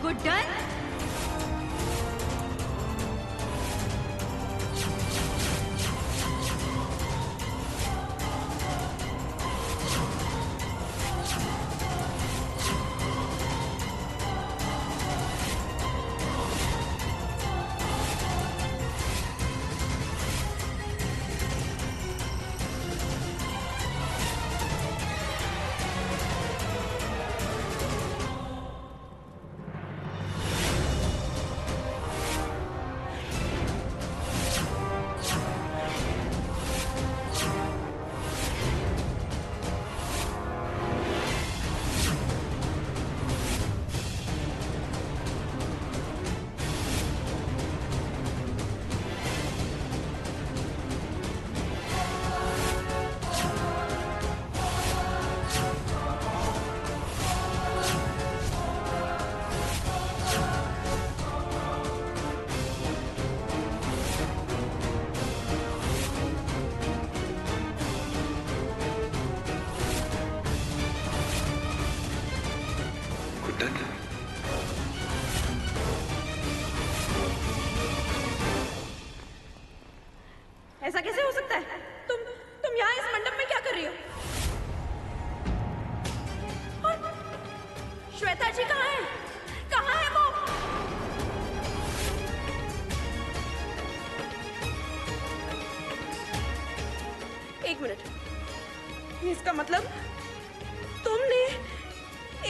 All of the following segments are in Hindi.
गुड्डन, ऐसा कैसे हो सकता है? तुम यहाँ इस मंडप में क्या कर रही हो? और श्वेता जी कहाँ है? कहाँ है वो? एक मिनट, इसका मतलब तुमने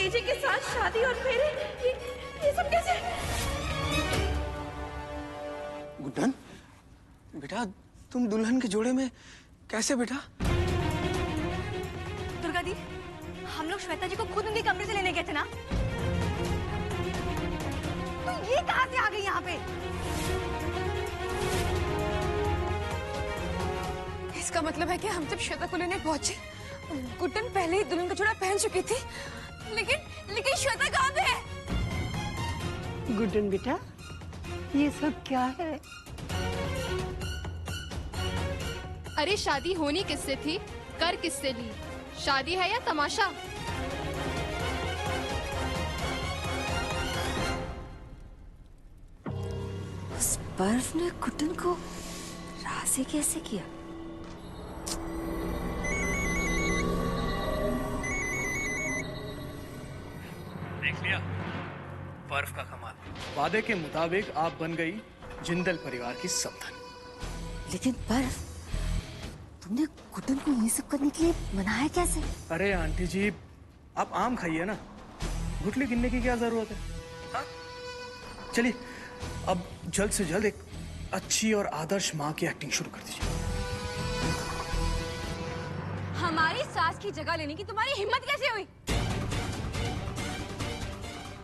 एजे के साथ शादी और फेरे, ये सब कैसे? गुड्डन, बेटा तुम दुल्हन के जोड़े में कैसे बेटा? दुर्गा दी, हम लोग श्वेता जी को खुद उनके कमरे से लेने गए थे ना, तो ये कहां से आ गई यहाँ पे? इसका मतलब है कि हम जब श्वेता को लेने पहुंचे, गुड्डन पहले ही दुल्हन का जोड़ा पहन चुकी थी, लेकिन श्वेता कहाँ पे है? गुड्डन बेटा, ये सब क्या है? अरे शादी होनी किससे थी, कर किससे ली? शादी है या तमाशा? उस बर्फ ने गुड्डन को राजी कैसे किया? देख लिया बर्फ का कमाल। वादे के मुताबिक आप बन गई जिंदल परिवार की सल्तन। लेकिन बर्फ, तुमने गुड्डन को ये सब करने के लिए मनाया कैसे? अरे आंटी जी, आप आम खाइए ना, गुठली गिनने की क्या जरूरत है? हाँ? चलिए अब जल्द से जल्द एक अच्छी और आदर्श माँ की एक्टिंग शुरू कर दीजिए। हमारी सास की जगह लेने की तुम्हारी हिम्मत कैसे हुई?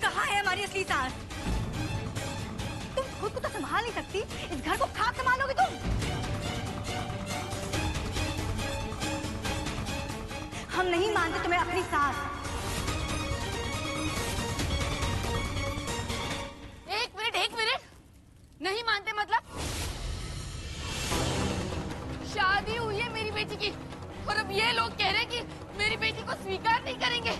कहाँ है हमारी असली सास? तुम खुद को तो संभाल नहीं सकती, इस घर को खाक संभालोगे तुम? हम नहीं मानते तुम्हें अपनी सास। एक मिनट, नहीं मानते मतलब? शादी हुई है मेरी बेटी की और अब ये लोग कह रहे हैं कि मेरी बेटी को स्वीकार नहीं करेंगे।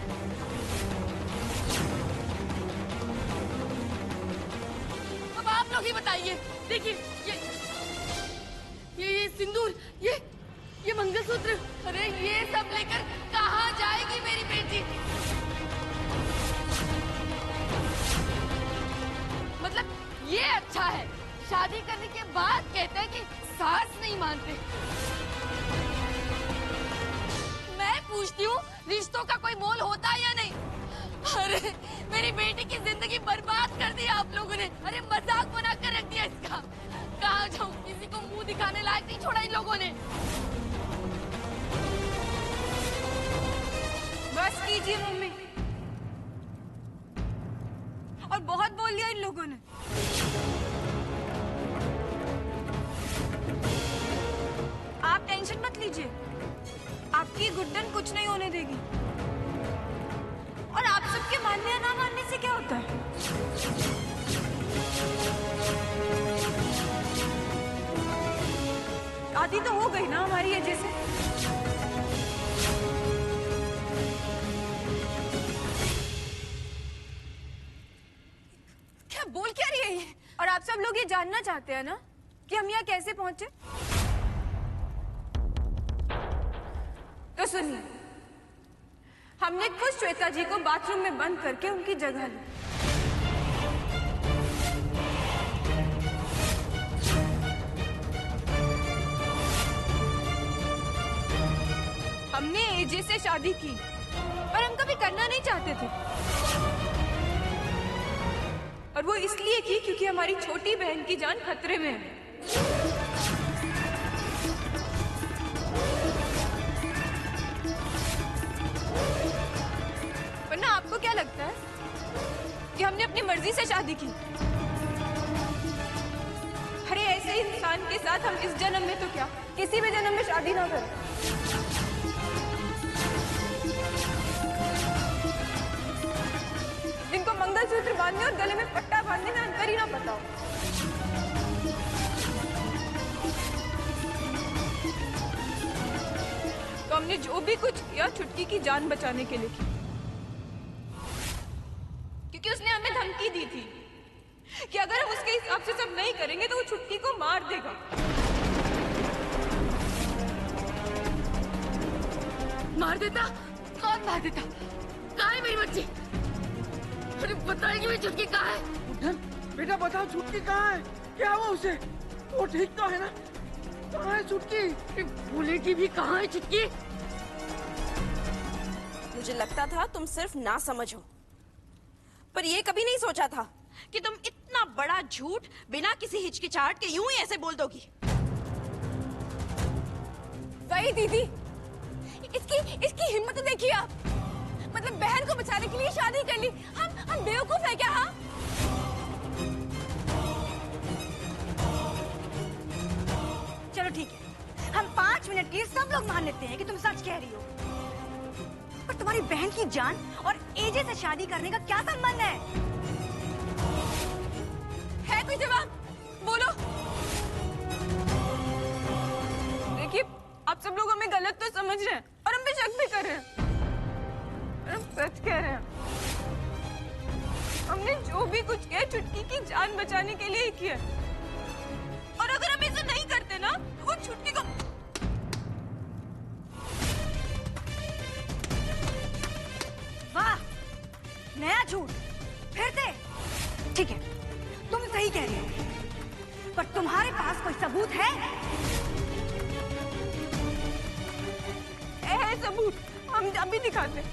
अब आप लोग ही बताइए। देखिए ये सिंदूर, ये मंगलसूत्र, अरे ये सब लेकर कहाँ जाएगी मेरी बेटी? मतलब ये अच्छा है, शादी करने के बाद कहते हैं कि सास नहीं मानते। मैं पूछती हूँ, रिश्तों का कोई मोल होता है या नहीं? अरे मेरी बेटी की जिंदगी बर्बाद कर दी आप लोगों ने। अरे मजाक बना कर रख दिया इसका। कहाँ जाऊँ, किसी को मुंह दिखाने लायक नहीं छोड़ा इन लोगों ने। बस कीजिए मम्मी, और बहुत बोल लिया इन लोगों ने। आप टेंशन मत लीजिए, आपकी गुड्डन कुछ नहीं होने देगी। और आप सबके मानने या ना मानने से क्या होता है? शादी तो हो गई ना हमारी एजे से। क्या बोल क्या रही है ये? और आप सब लोग ये जानना चाहते हैं ना कि हम यहाँ कैसे पहुंचे? तो सुनिए, हमने खुद श्वेता जी को बाथरूम में बंद करके उनकी जगह ली। हमने एजे से शादी की, पर हम कभी करना नहीं चाहते थे। और वो इसलिए की क्योंकि हमारी छोटी बहन की जान खतरे में है। वरना आपको क्या लगता है कि हमने अपनी मर्जी से शादी की? अरे ऐसे इंसान के साथ हम इस जन्म में तो क्या, किसी भी जन्म में शादी ना करें। जिनको मंगलसूत्र बांधने और गले में पट्टा बांधने में अंतर ही ना पता हो। तो हमने जो भी कुछ किया छुटकी की जान बचाने के लिए किया, क्योंकि उसने हमें धमकी दी थी कि अगर हम उसके हिसाब से सब नहीं करेंगे तो वो छुटकी को मार देगा। मार देता? कौन मार देता? कहाँ है मेरी बच्ची? अरे बताएगी मेरी छुटकी कहाँ है? गुड्डन, बेटा बताओ छुटकी कहाँ है? क्या हुआ उसे? वो ठीक तो है ना? कहाँ है छुटकी? बोलेगी भी कहाँ है छुटकी? मुझे लगता था तुम सिर्फ ना समझो, पर ये कभी नहीं सोचा था कि तुम इतना बड़ा झूठ बिना किसी हिचकिचाहट के यूं ही ऐसे बोल दोगी। वही दीदी, इसकी हिम्मत तो देखिए आप। मतलब बहन को बचाने के लिए शादी कर ली। हम बेवकूफ है क्या? हाँ, चलो ठीक है, हम 5 मिनट के लिए सब लोग मान लेते हैं कि तुम सच कह रही हो, पर तुम्हारी बहन की जान और एजे से शादी करने का क्या संबंध है? है कोई जवाब? बोलो। देखिए, आप सब लोग हमें गलत तो समझ रहे हैं और हम पे शक भी कर रहे हैं, पर हम सच कह रहे हैं। हमने जो भी कुछ किया छुटकी की जान बचाने के लिए ही किया, और अगर हम ऐसा नहीं करते ना तो वो छुटकी को। वाह, नया झूठ फिर से। ठीक है, तुम सही कह रही हो, पर तुम्हारे पास कोई सबूत है? है सबूत, हम अभी दिखाते हैं।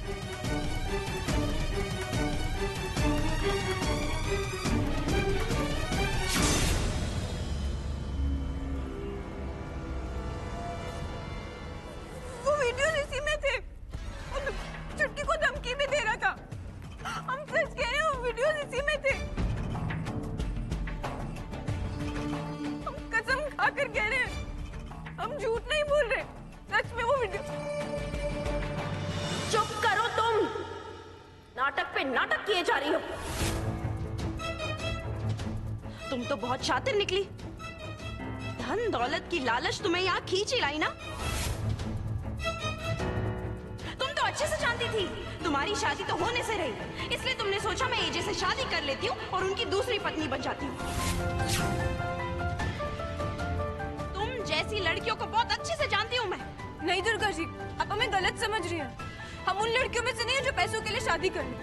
वो वीडियो इसी में थे। छुटकी को धमकी भी दे रहा था। हम सच कह रहे हैं, वो वीडियो इसी में थे। हम कसम खाकर कह रहे हैं, हम झूठ नहीं बोल रहे, सच में वो वीडियो। चुप करो तुम, नाटक पे नाटक किए जा रही हो। तुम तो बहुत शातिर निकली। धन दौलत की लालच तुम्हें यहाँ खींच ही लाई ना। तुम तो अच्छे से जानती थी तुम्हारी शादी तो होने से रही, इसलिए तुमने सोचा मैं एजे से शादी कर लेती हूँ और उनकी दूसरी पत्नी बन जाती हूँ। तुम जैसी लड़कियों को बहुत अच्छे से जानती हूँ मैं। नहीं दुर्गा जी, आप हमें गलत समझ रही हैं। हम उन लड़कियों में से नहीं हैं जो पैसों के लिए शादी कर लें।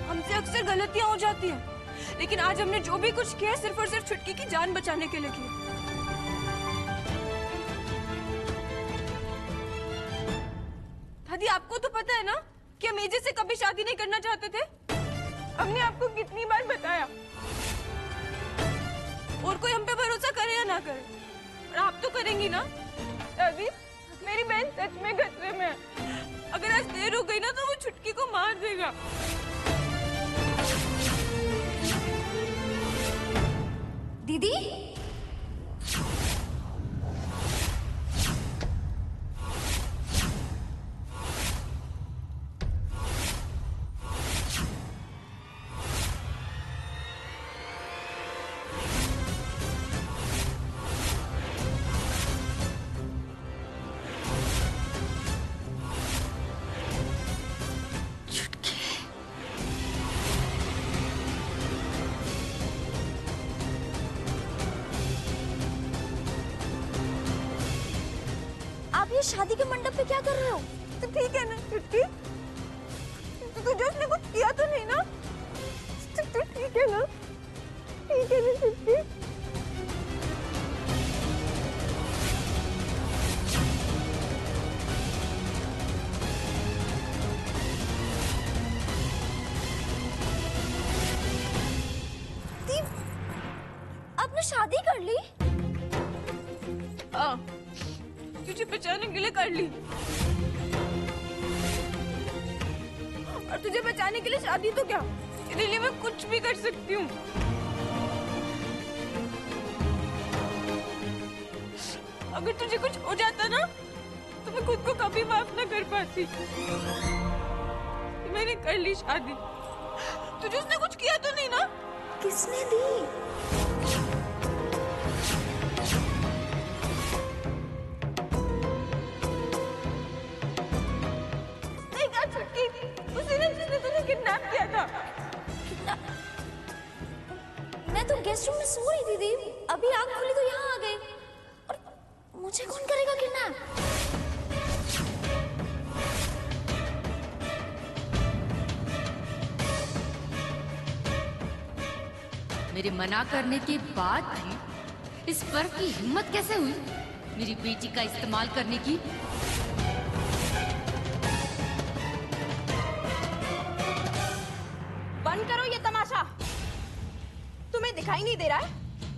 हमसे अक्सर गलतियां हो जाती हैं, लेकिन आज हमने जो भी कुछ किया है सिर्फ और सिर्फ छुटकी की जान बचाने के लिए किया। दादी, आपको तो पता है ना कि हम एजे से कभी शादी नहीं करना चाहते थे। हमने आपको कितनी बार बताया। और कोई हम पे भरोसा करे या ना करे, और आप तो करेंगी ना। दादी, मेरी बहन सच में खतरे में है। अगर आज देर हो गई ना तो वो छुटकी को मार देगा। दीदी, ये शादी के मंडप पे क्या कर रहे हो? तो ठीक है ना चुटकी, तुझे उसने कुछ किया तो नहीं ना? तो ठीक है ना? ठीक है ना चुटकी? आपने शादी कर ली? हाँ, तुझे बचाने के लिए कर ली। और तुझे बचाने के लिए शादी तो क्या, तेरे लिए मैं कुछ भी कर सकती हूँ। अगर तुझे कुछ हो जाता ना तो मैं खुद को कभी माफ ना कर पाती। तो मैंने कर ली शादी। तुझे उसने कुछ किया तो नहीं ना? किसने दी? देखा छुट्टी, उसी ने जिसने तुझे किडनैप किया था। मैं तो गेस्ट रूम में सो रही थी दीप, अभी आँख खुली तो यहाँ आ गई। और मुझे कौन करेगा किडनैप? मेरे मना करने के बाद भी इस पर की हिम्मत कैसे हुई मेरी बेटी का इस्तेमाल करने की? बंद करो ये तमाशा। तुम्हें दिखाई नहीं दे रहा है?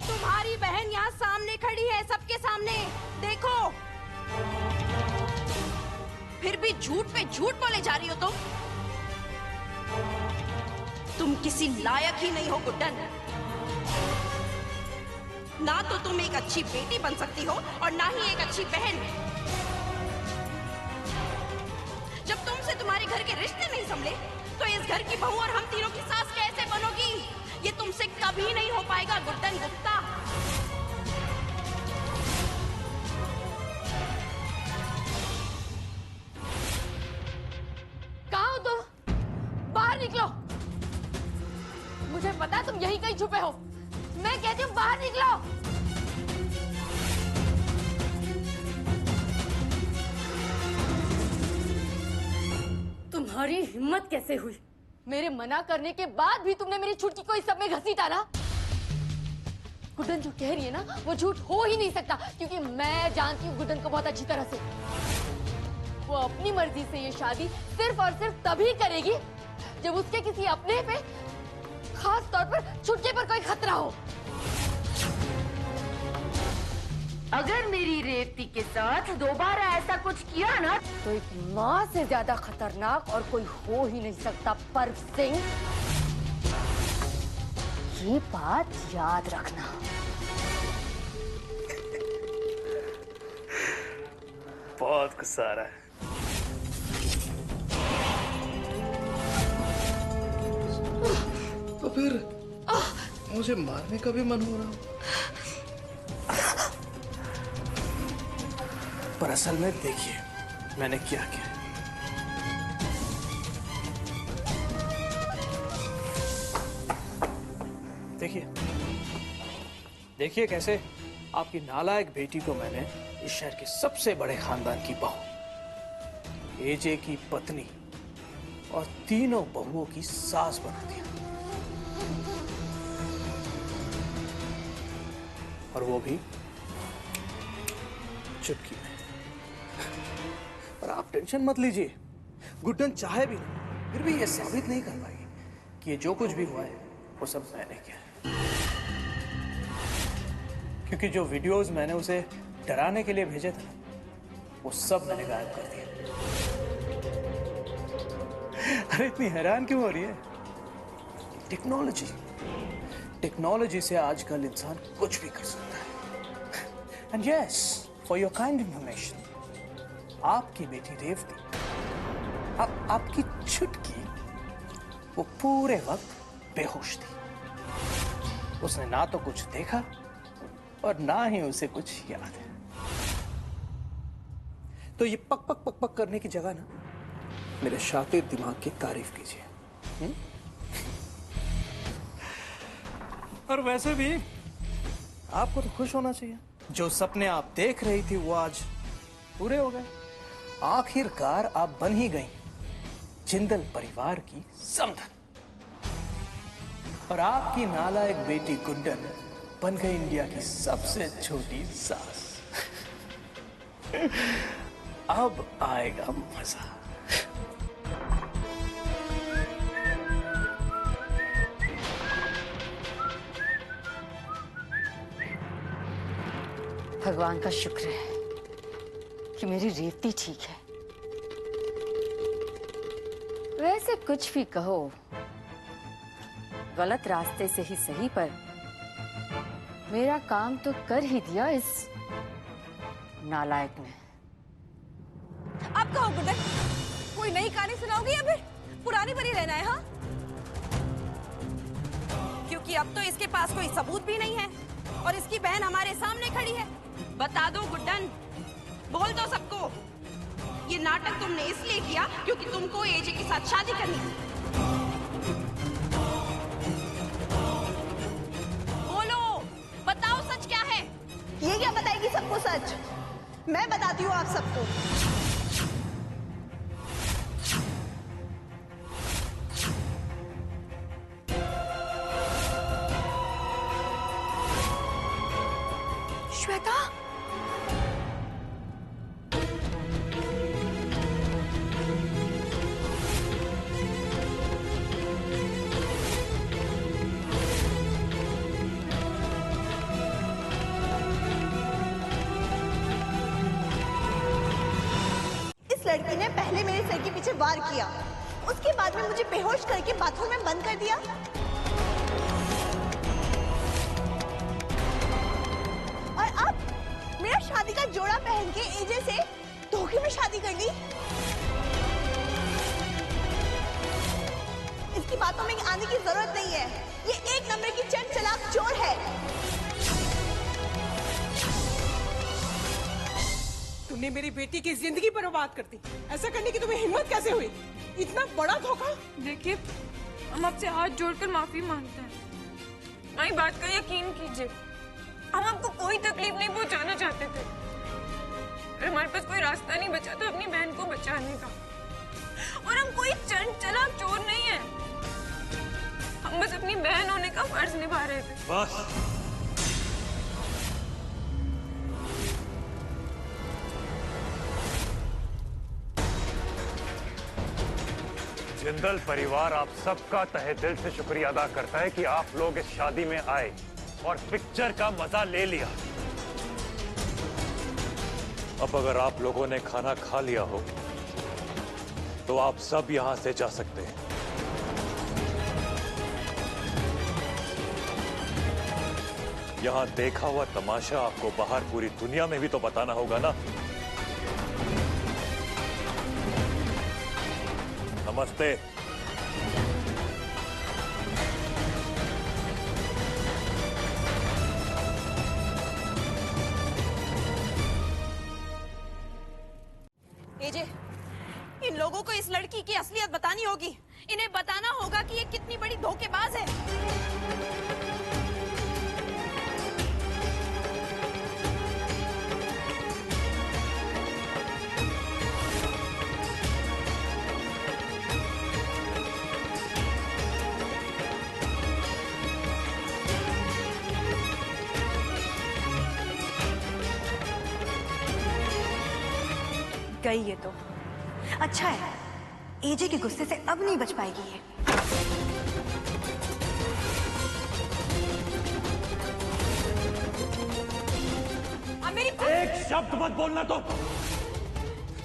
तुम्हारी बहन यहाँ सामने खड़ी है, सबके सामने। देखो, फिर भी झूठ पे झूठ बोले जा रही हो तुम किसी लायक ही नहीं हो गुड्डन। ना तो तुम एक अच्छी बेटी बन सकती हो और ना ही एक अच्छी बहन। जब तुमसे तुम्हारे घर के रिश्ते नहीं संभले तो इस घर की बहू और हम तीनों की सास कैसे बनोगी? ये तुमसे कभी नहीं हो पाएगा गुड्डन गुप्ता। कहाँ हो तुम? बाहर निकलो। मुझे पता है तुम यहीं कहीं छुपे हो। मैं कहती हूँ बाहर निकलो। तुम्हारी हिम्मत कैसे हुई? मेरे मना करने के बाद भी तुमने मेरी छुट्टी को इस सब में घसीटा ना? गुड्डन जो कह रही है ना वो झूठ हो ही नहीं सकता, क्योंकि मैं जानती हूँ गुड्डन को बहुत अच्छी तरह से। वो अपनी मर्जी से ये शादी सिर्फ और सिर्फ तभी करेगी जब उसके किसी अपने पे, खास तौर पर छुट्टी पर कोई खतरा हो। अगर मेरी रेवती के साथ दोबारा ऐसा कुछ किया ना तो एक माँ से ज्यादा खतरनाक और कोई हो ही नहीं सकता पर्व सिंह। ये बात याद रखना। बहुत गुस्सा आ रहा है। तो फिर मुझे मारने का भी मन हो रहा। पर असल में देखिए मैंने क्या किया। देखिए देखिए कैसे आपकी नालायक बेटी को मैंने इस शहर के सबसे बड़े खानदान की बहू, एजे की पत्नी और तीनों बहुओं की सास बना दिया। और वो भी चुटकी में। और आप टेंशन मत लीजिए, गुड्डन चाहे भी नहीं फिर भी ये साबित नहीं कर पाएगी कि ये जो कुछ भी हुआ है वो सब मैंने किया है। क्योंकि जो वीडियोस मैंने उसे डराने के लिए भेजे थे वो सब मैंने गायब कर दिया। अरे इतनी हैरान क्यों हो रही है? टेक्नोलॉजी से आजकल इंसान कुछ भी कर सकता है। And yes, for your kind information, आपकी बेटी रेवती, आपकी छुटकी, वो पूरे वक्त बेहोश थी। उसने ना तो कुछ देखा और ना ही उसे कुछ याद है। तो ये पक पक पक पक करने की जगह ना मेरे शातिर दिमाग की तारीफ कीजिए। और वैसे भी आपको तो खुश होना चाहिए। जो सपने आप देख रही थी वो आज पूरे हो गए। आखिरकार आप बन ही गई जिंदल परिवार की समधन, और आपकी नालायक बेटी गुड्डन बन गई इंडिया की सबसे छोटी सास। अब आएगा मजा। भगवान का शुक्र है कि मेरी रेवती ठीक है। वैसे कुछ भी कहो, गलत रास्ते से ही सही, पर मेरा काम तो कर ही दिया इस नालायक ने। अब कहो गुड्डन, कोई नई कहानी सुनाओगी या फिर पुरानी पर ही रहना है? हाँ, क्योंकि अब तो इसके पास कोई सबूत भी नहीं है और इसकी बहन हमारे सामने खड़ी है। बता दो गुड्डन, बोल दो सबको, ये नाटक तुमने इसलिए किया क्योंकि तुमको एजे के साथ शादी करनी थी। बोलो, बताओ सच क्या है? ये क्या बताएगी सबको सच? मैं बताती हूँ आप सबको। श्वेता, इस लड़की ने पहले मेरे सर के पीछे वार किया, उसके बाद में मुझे बेहोश करके बाथरूम में बंद कर दिया, और अब मेरा शादी का जोड़ा पहन के एजे से धोखे में शादी कर ली। इसकी बातों में आने की जरूरत नहीं है, ये एक नंबर की चंड चालाक चोर है। तुमने मेरी बेटी की जिंदगी बर्बाद कर दी। ऐसा करने की तुम्हें हिम्मत कैसे हुई? इतना बड़ा धोखा। देखिए, हम आपसे हाथ जोड़कर माफी मांगते हैं। हमारी बात का यकीन कीजिए, हम आपको कोई तकलीफ नहीं पहुंचाना चाहते थे, और हमारे पास कोई रास्ता नहीं बचा था अपनी बहन को बचाने का। और हम कोई चंड चालाक चोर नहीं है, हम बस अपनी बहन होने का फर्ज निभा रहे थे। बस जिंदल परिवार आप सबका तहे दिल से शुक्रिया अदा करता है कि आप लोग इस शादी में आए और पिक्चर का मजा ले लिया। अब अगर आप लोगों ने खाना खा लिया हो तो आप सब यहां से जा सकते हैं। यहां देखा हुआ तमाशा आपको बाहर पूरी दुनिया में भी तो बताना होगा ना। नमस्ते। एजे, इन लोगों को इस लड़की की असलियत बतानी होगी। इन्हें बताना होगा कि ये कितनी बड़ी धोखेबाज है। गई ये तो अच्छा है, एजे के गुस्से से अब नहीं बच पाएगी ये। एक शब्द मत बोलना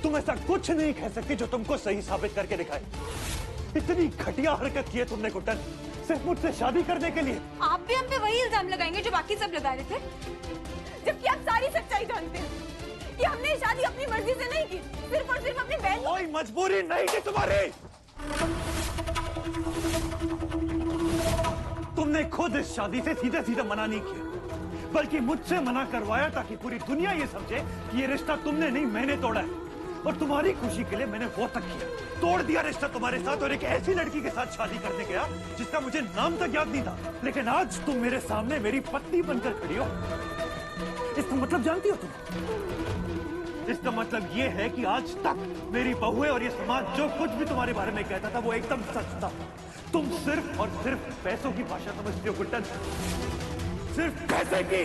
तुम ऐसा कुछ नहीं कह सकती जो तुमको सही साबित करके दिखाए। इतनी घटिया हरकत की है तुमने गुड्डन, सिर्फ मुझसे शादी करने के लिए। आप भी हम पे वही इल्जाम लगाएंगे जो बाकी सब लगा रहे थे, जबकि आप सारी सच्चाई जानते हैं कि हमने ये शादी अपनी मर्जी से नहीं की, सिर्फ और सिर्फ अपनी बहन। कोई मजबूरी नहीं थी तुम्हारी। तुमने खुद इस शादी से सीधे सीधे मना नहीं किया, बल्कि मुझसे मना करवाया ताकि पूरी दुनिया ये समझे कि ये रिश्ता तुमने नहीं मैंने तोड़ा है। और तुम्हारी खुशी के लिए मैंने वो तक किया, तोड़ दिया रिश्ता तुम्हारे साथ, और एक ऐसी लड़की के साथ शादी करने गया जिसका मुझे नाम तक याद नहीं था। लेकिन आज तुम मेरे सामने मेरी पत्नी बनकर खड़ी हो। इसका मतलब जानती हो तुम? इसका मतलब ये है कि आज तक मेरी बहुएं और ये समाज जो कुछ भी तुम्हारे बारे में कहता था वो एकदम सच था। तुम सिर्फ और सिर्फ पैसों की भाषा समझती हो गुड्डन, सिर्फ पैसे की।